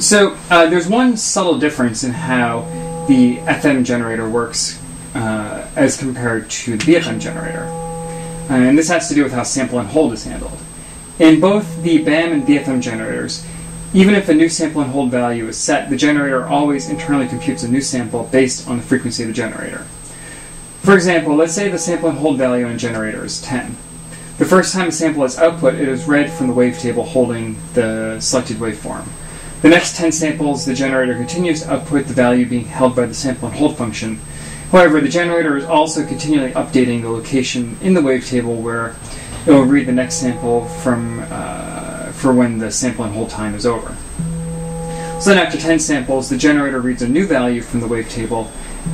So there's one subtle difference in how the FM generator works as compared to the BFM generator. And this has to do with how sample and hold is handled. In both the BAM and BFM generators, even if a new sample and hold value is set, the generator always internally computes a new sample based on the frequency of the generator. For example, let's say the sample and hold value on a generator is 10. The first time a sample is output, it is read from the wavetable holding the selected waveform. The next 10 samples, the generator continues to output the value being held by the sample and hold function. However, the generator is also continually updating the location in the wavetable where it will read the next sample from for when the sample and hold time is over. So then after 10 samples, the generator reads a new value from the wavetable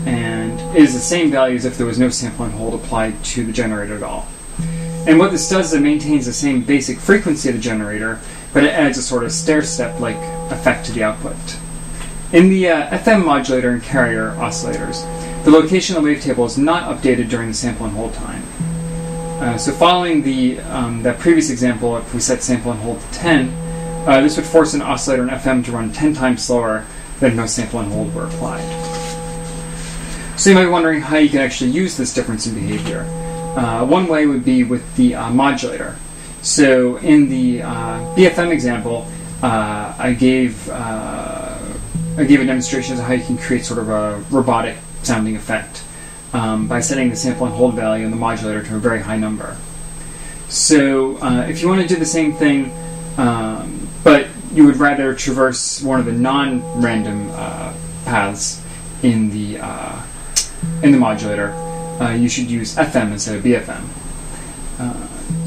and is the same value as if there was no sample and hold applied to the generator at all. And what this does is it maintains the same basic frequency of the generator, but it adds a sort of stair-step-like effect to the output. In the FM modulator and carrier oscillators, the location of the wavetable is not updated during the sample and hold time. So following that previous example, if we set sample and hold to 10, this would force an oscillator in FM to run 10 times slower than if no sample and hold were applied. So you might be wondering how you can actually use this difference in behavior. One way would be with the modulator. So in the BFM example, I gave a demonstration of how you can create sort of a robotic sounding effect by setting the sample and hold value in the modulator to a very high number. So if you want to do the same thing, but you would rather traverse one of the non-random paths in the modulator, you should use FM instead of BFM.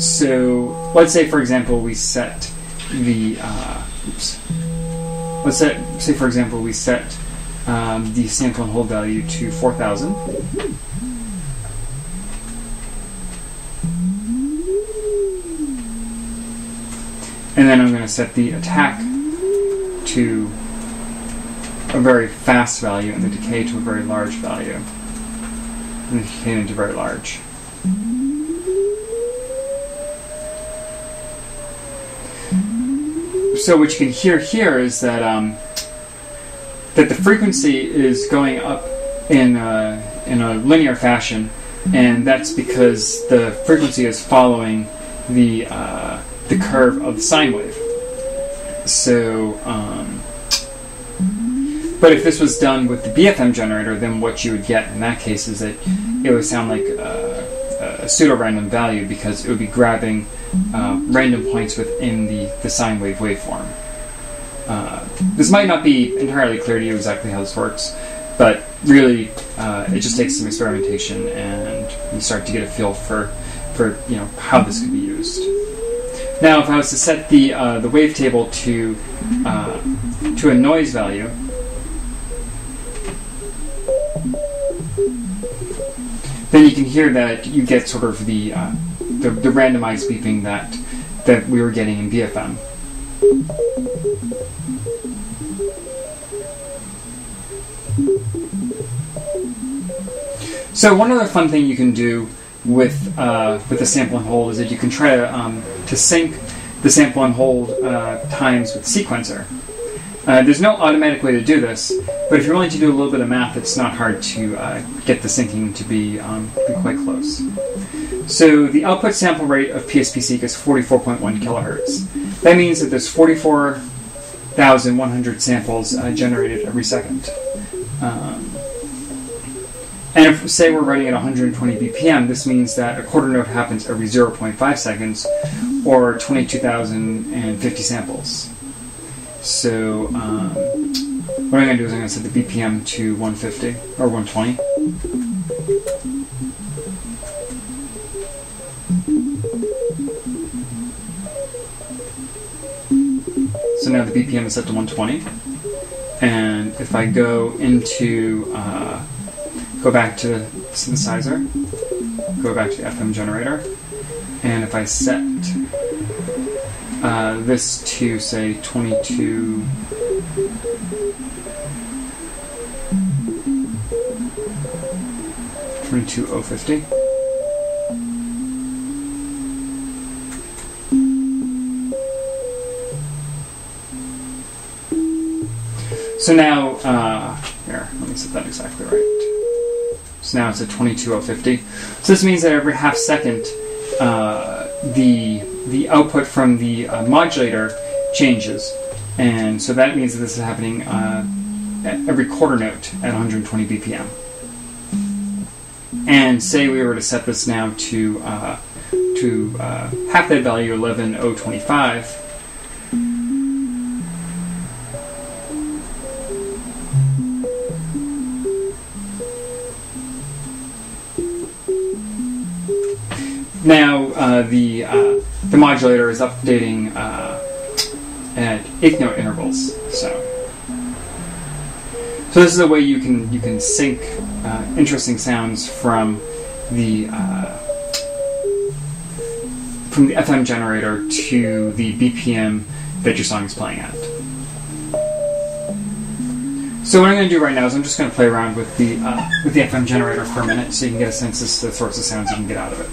So let's say, for example, we set the the sample and hold value to 4,000. And then I'm going to set the attack to a very fast value and the decay to a very large value. And the decay into very large. So what you can hear here is that that the frequency is going up in a linear fashion, and that's because the frequency is following the curve of the sine wave. So, but if this was done with the BFM generator, then what you would get in that case is that it would sound like a pseudo-random value because it would be grabbing random points within the sine wave waveform. This might not be entirely clear to you exactly how this works, but really it just takes some experimentation and you start to get a feel for how this could be used. Now, if I was to set the wavetable to a noise value, then you can hear that you get sort of the randomized beeping that we were getting in BFM. So one other fun thing you can do with the sample and hold is that you can try to sync the sample and hold times with sequencer. There's no automatic way to do this, but if you're willing to do a little bit of math, it's not hard to get the syncing to be quite close. So the output sample rate of PSPSeq is 44.1 kilohertz. That means that there's 44,100 samples generated every second. And if, say, we're running at 120 BPM, this means that a quarter note happens every 0.5 seconds, or 22,050 samples. So what I'm going to do is I'm going to set the BPM to 150, or 120. So now the BPM is set to 120. And if I go into go back to the synthesizer, go back to the FM generator, and if I set this to, say, 22,050. So now, here, let me set that exactly right. So now it's at 22,050. So this means that every half second, the output from the modulator changes. And so that means that this is happening at every quarter note at 120 BPM. And say we were to set this now to half that value, 11,025. Now the modulator is updating at eighth note intervals. So this is a way you can sync interesting sounds from the FM generator to the BPM that your song is playing at. So what I'm going to do right now is I'm just going to play around with the FM generator for a minute, so you can get a sense as to the sorts of sounds you can get out of it.